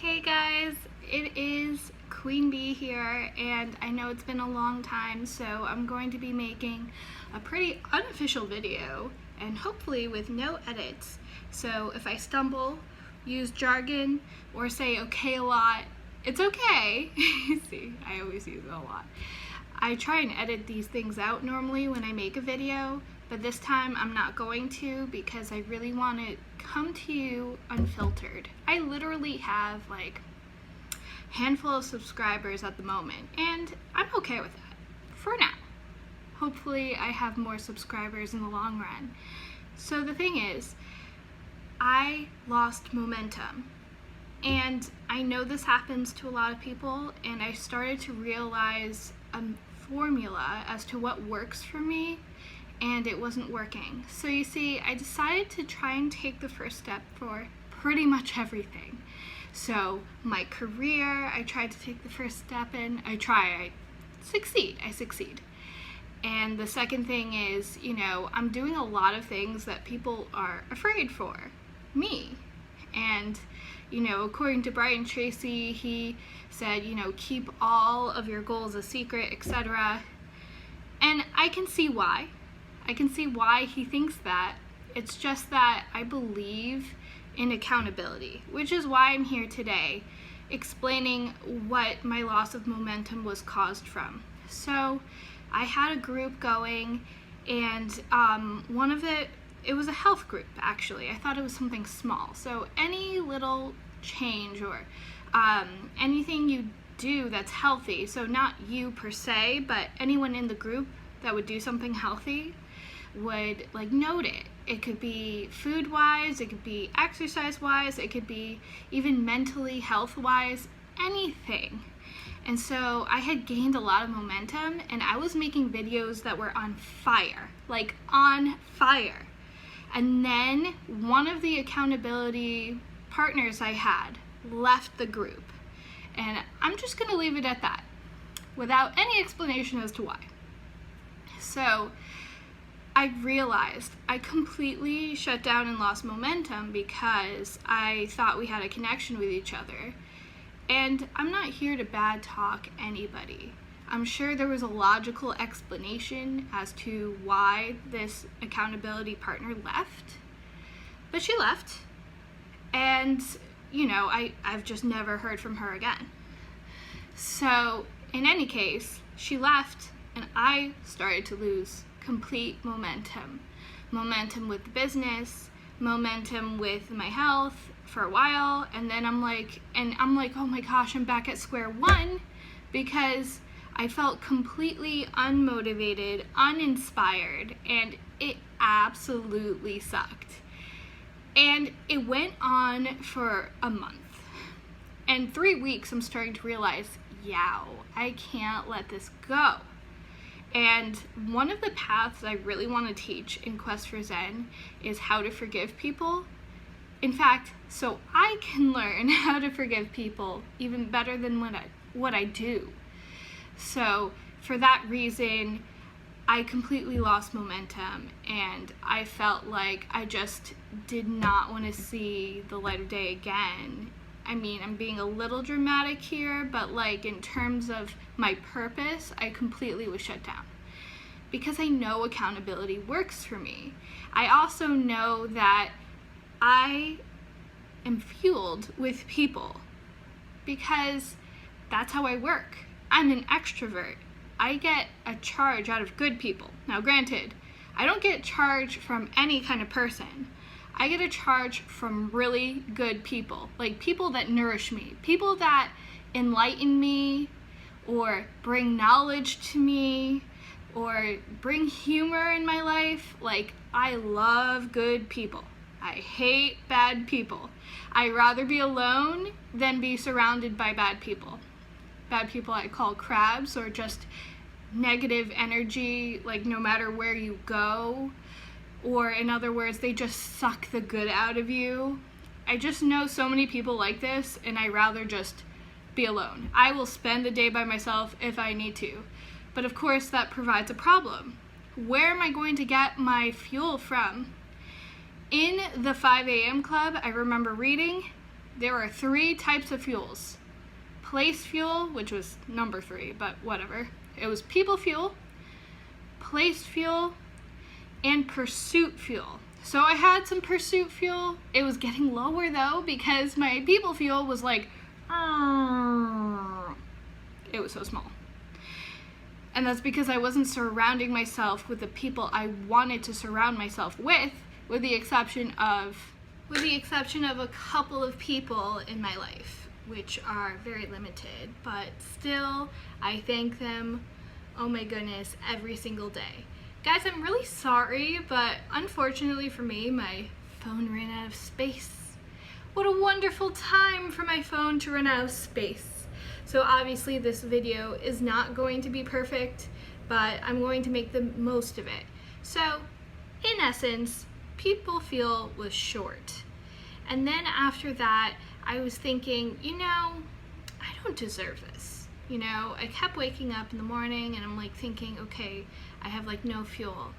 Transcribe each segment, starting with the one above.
Hey guys, it is Queen Bee here, and I know it's been a long time, so I'm going to be making a pretty unofficial video, and hopefully with no edits. So if I stumble, use jargon, or say okay a lot, it's okay. See, I always use it a lot. I try and edit these things out normally when I make a video, but this time I'm not going to because I really want to come to you unfiltered. I literally have like a handful of subscribers at the moment, and I'm okay with that for now. Hopefully I have more subscribers in the long run. So the thing is, I lost momentum. And I know this happens to a lot of people, and I started to realize a formula as to what works for me, and it wasn't working. So you see, I decided to try and take the first step for pretty much everything. So my career, I tried to take the first step in. I succeed. And the second thing is, I'm doing a lot of things that people are afraid for me. And according to Brian Tracy, he said, keep all of your goals a secret, etc. And I can see why. I can see why he thinks that. It's just that I believe in accountability, which is why I'm here today, explaining what my loss of momentum was caused from. So I had a group going, and it was a health group, actually. I thought it was something small. So any little change or anything you do that's healthy, so not you per se, but anyone in the group that would do something healthy would note it. It could be food-wise, it could be exercise-wise, it could be even mentally health-wise, anything. And so I had gained a lot of momentum, and I was making videos that were on fire, on fire. And then one of the accountability partners I had left the group. And I'm just going to leave it at that, without any explanation as to why. So I realized I completely shut down and lost momentum because I thought we had a connection with each other. And I'm not here to bad talk anybody. I'm sure there was a logical explanation as to why this accountability partner left, but she left, and I've just never heard from her again. So in any case, she left, and I started to lose complete momentum with the business, momentum with my health for a while, and then I'm like, oh my gosh, I'm back at square one, because I felt completely unmotivated, uninspired, and it absolutely sucked. And it went on for a month. And 3 weeks, I'm starting to realize, I can't let this go. And one of the paths I really want to teach in Quest for Zen is how to forgive people. In fact, so I can learn how to forgive people even better than what I do. So for that reason, I completely lost momentum, and I felt like I just did not want to see the light of day again. I mean, I'm being a little dramatic here, but in terms of my purpose, I completely was shut down. Because I know accountability works for me. I also know that I am fueled with people, because that's how I work. I'm an extrovert. I get a charge out of good people. Now granted, I don't get charge from any kind of person. I get a charge from really good people, people that nourish me, people that enlighten me, or bring knowledge to me, or bring humor in my life. I love good people. I hate bad people. I'd rather be alone than be surrounded by bad people. Bad people I call crabs, or just negative energy, no matter where you go, or in other words, they just suck the good out of you. I just know so many people like this, and I'd rather just be alone. I will spend the day by myself if I need to, but of course that provides a problem. Where am I going to get my fuel from? In the 5 a.m. club, I remember reading, there are 3 types of fuels. Place fuel, which was number 3, but whatever. It was people fuel, place fuel, and pursuit fuel. So I had some pursuit fuel. It was getting lower though because my people fuel was like, it was so small. And that's because I wasn't surrounding myself with the people I wanted to surround myself with the exception of a couple of people in my life, which are very limited, but still I thank them, oh my goodness, every single day. Guys, I'm really sorry, but unfortunately for me, my phone ran out of space. What a wonderful time for my phone to run out of space. So obviously this video is not going to be perfect, but I'm going to make the most of it. So in essence, people fuel was short. And then after that, I was thinking, I don't deserve this. I kept waking up in the morning and I'm like thinking, okay, I have like no fuel.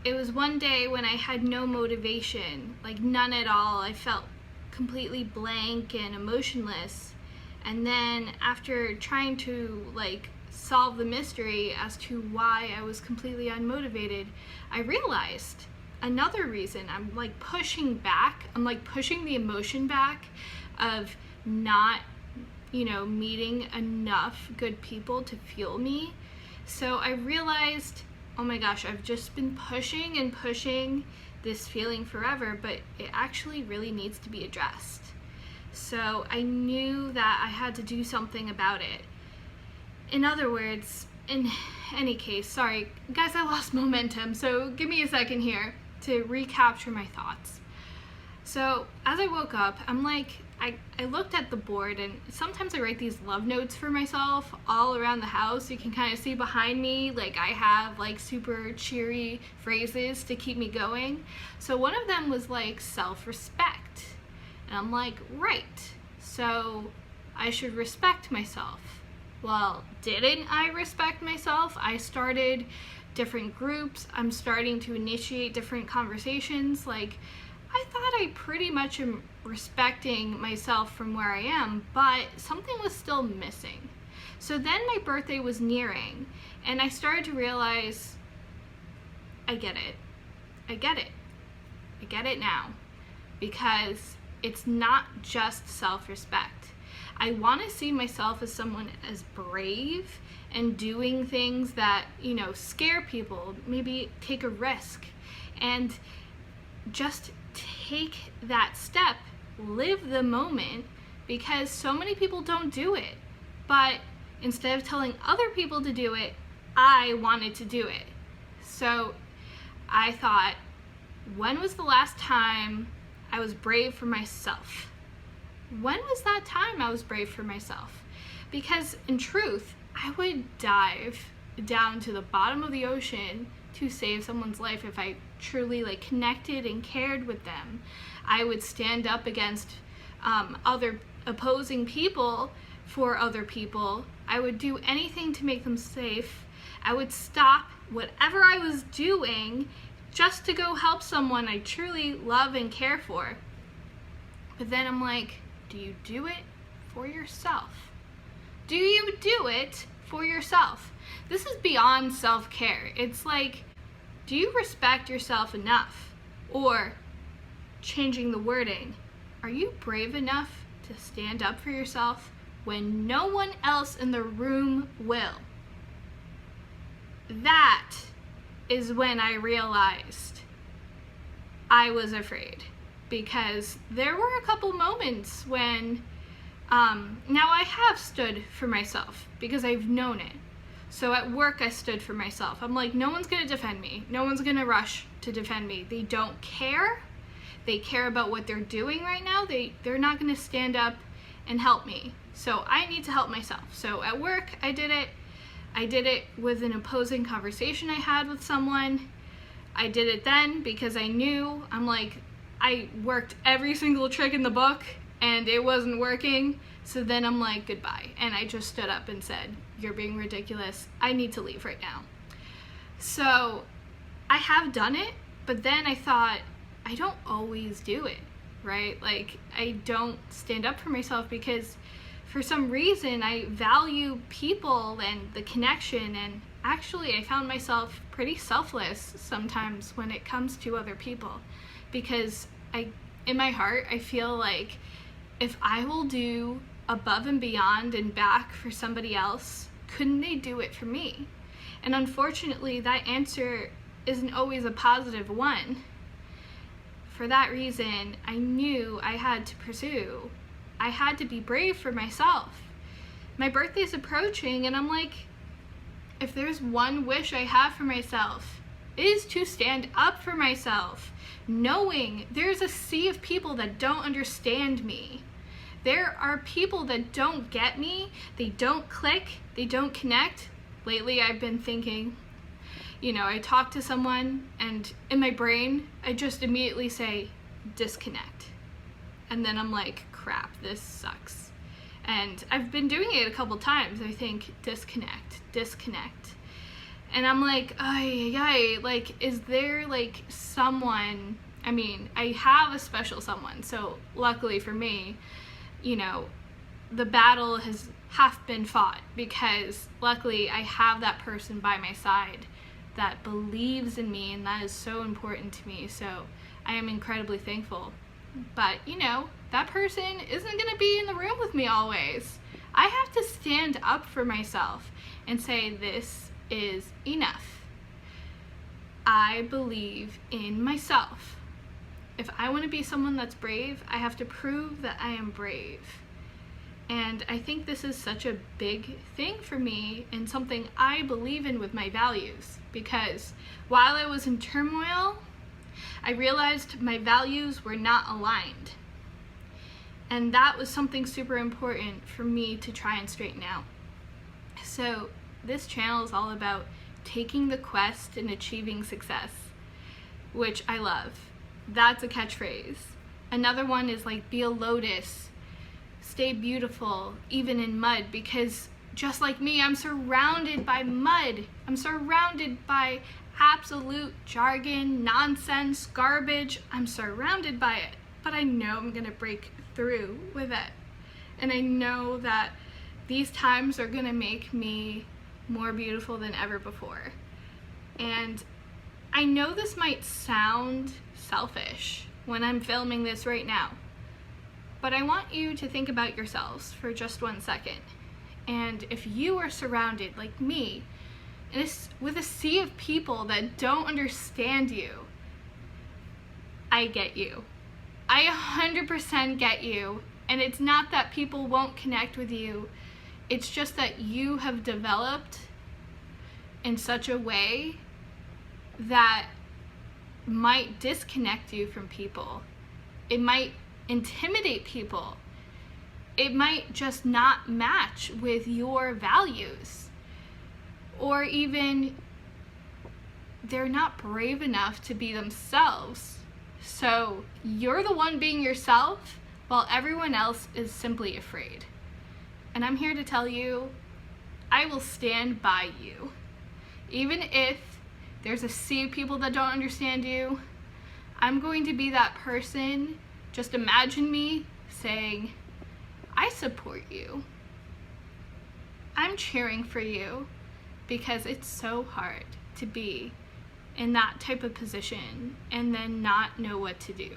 It was one day when I had no motivation, like none at all. I felt completely blank and emotionless. And then after trying to like solve the mystery as to why I was completely unmotivated, I realized another reason. I'm like pushing back. I'm like pushing the emotion back of not meeting enough good people to fuel me. So I realized, oh my gosh, I've just been pushing and pushing this feeling forever, but it actually really needs to be addressed. So I knew that I had to do something about it. In other words, in any case, sorry, guys, I lost momentum, so give me a second here to recapture my thoughts. So as I woke up, I'm like, I looked at the board, and sometimes I write these love notes for myself all around the house. You can kind of see behind me, like I have like super cheery phrases to keep me going. So one of them was like self-respect. And I'm like, right, so I should respect myself. Well, didn't I respect myself? I started different groups. I'm starting to initiate different conversations. Like, I thought I pretty much am respecting myself from where I am, but something was still missing. So then my birthday was nearing, and I started to realize, I get it. I get it now. Because it's not just self-respect. I want to see myself as someone as brave and doing things that, scare people, maybe take a risk, and just take that step, live the moment, because so many people don't do it. But instead of telling other people to do it, I wanted to do it. So I thought, when was the last time I was brave for myself? When was that time I was brave for myself? Because in truth, I would dive down to the bottom of the ocean to save someone's life if I truly connected and cared with them. I would stand up against other opposing people for other people. I would do anything to make them safe. I would stop whatever I was doing just to go help someone I truly love and care for. But then I'm like, do you do it for yourself? Do you do it for yourself? This is beyond self-care. It's like, do you respect yourself enough? Or, changing the wording, are you brave enough to stand up for yourself when no one else in the room will? That is when I realized I was afraid, because there were a couple moments when now I have stood for myself because I've known it. So at work I stood for myself. I'm like, no one's gonna defend me. No one's gonna rush to defend me. They don't care. They care about what they're doing right now. They're not gonna stand up and help me. So I need to help myself. So at work I did it. I did it with an opposing conversation I had with someone. I did it then because I knew, I worked every single trick in the book and it wasn't working. So then I'm like, goodbye. And I just stood up and said, you're being ridiculous. I need to leave right now. So I have done it, but then I thought, I don't always do it. right? Like, I don't stand up for myself because for some reason I value people and the connection, and actually I found myself pretty selfless sometimes when it comes to other people, because in my heart, I feel like if I will do above and beyond and back for somebody else, couldn't they do it for me? And unfortunately, that answer isn't always a positive one. For that reason, I knew I had to pursue. I had to be brave for myself. My birthday's approaching, and I'm like, if there's one wish I have for myself, it is to stand up for myself, knowing there's a sea of people that don't understand me. There are people that don't get me, they don't click, they don't connect. Lately I've been thinking, I talk to someone and in my brain, I just immediately say, disconnect. And then I'm like, crap, this sucks. And I've been doing it a couple times. I think, disconnect. And I'm like, like, is there like someone, I have a special someone. So luckily for me, the battle has half been fought, because luckily I have that person by my side that believes in me, and that is so important to me. So I am incredibly thankful. But that person isn't going to be in the room with me always. I have to stand up for myself and say, this is enough. I believe in myself. If I want to be someone that's brave, I have to prove that I am brave. And I think this is such a big thing for me, and something I believe in with my values, because while I was in turmoil, I realized my values were not aligned. And that was something super important for me to try and straighten out. So this channel is all about taking the quest and achieving success, which I love. That's a catchphrase. Another one is like, be a lotus, stay beautiful, even in mud, because just like me, I'm surrounded by mud. I'm surrounded by absolute jargon, nonsense, garbage. I'm surrounded by it, but I know I'm gonna break through with it. And I know that these times are gonna make me more beautiful than ever before. And I know this might sound selfish when I'm filming this right now, but I want you to think about yourselves for just 1 second. And if you are surrounded, like me, with a sea of people that don't understand you, I get you. I 100% get you. And it's not that people won't connect with you. It's just that you have developed in such a way that might disconnect you from people. It might intimidate people. It might just not match with your values. Or even they're not brave enough to be themselves. So you're the one being yourself while everyone else is simply afraid. And I'm here to tell you, I will stand by you. Even if there's a sea of people that don't understand you, I'm going to be that person. Just imagine me saying, I support you. I'm cheering for you, because it's so hard to be in that type of position and then not know what to do.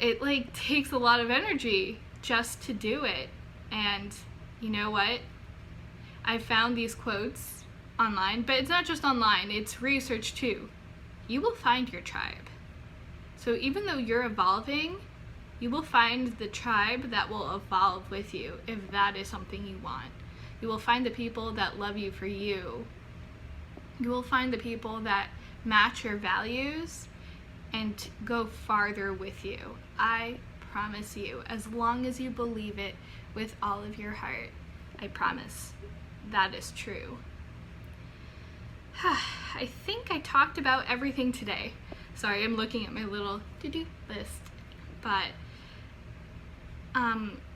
It takes a lot of energy just to do it. And you know what? I found these quotes online, but it's not just online, it's research too. You will find your tribe. So even though you're evolving, you will find the tribe that will evolve with you if that is something you want. You will find the people that love you for you. You will find the people that match your values and go farther with you. I promise you, as long as you believe it with all of your heart, I promise that is true. I think I talked about everything today. Sorry, I'm looking at my little to-do list. But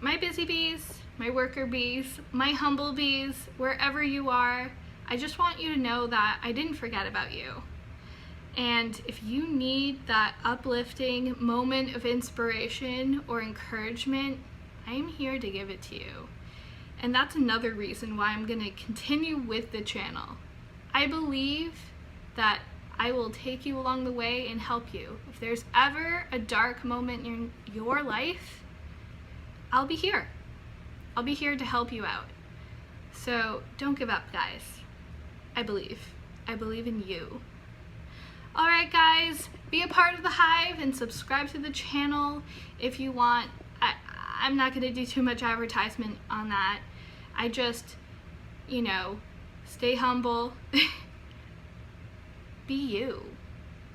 my busy bees, my worker bees, my humble bees, wherever you are, I just want you to know that I didn't forget about you. And if you need that uplifting moment of inspiration or encouragement, I am here to give it to you. And that's another reason why I'm going to continue with the channel. I believe that I will take you along the way and help you. If there's ever a dark moment in your life, I'll be here. I'll be here to help you out. So don't give up, guys. I believe. I believe in you. Alright guys, be a part of the Hive and subscribe to the channel if you want. I'm not going to do too much advertisement on that. I just, you know, stay humble. Be you.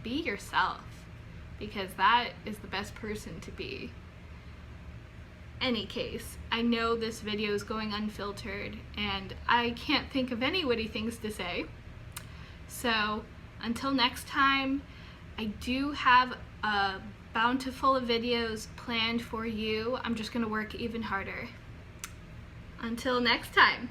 Be yourself. Because that is the best person to be. Any case, I know this video is going unfiltered and I can't think of any witty things to say. So until next time, I do have a bountiful of videos planned for you. I'm just gonna work even harder. Until next time.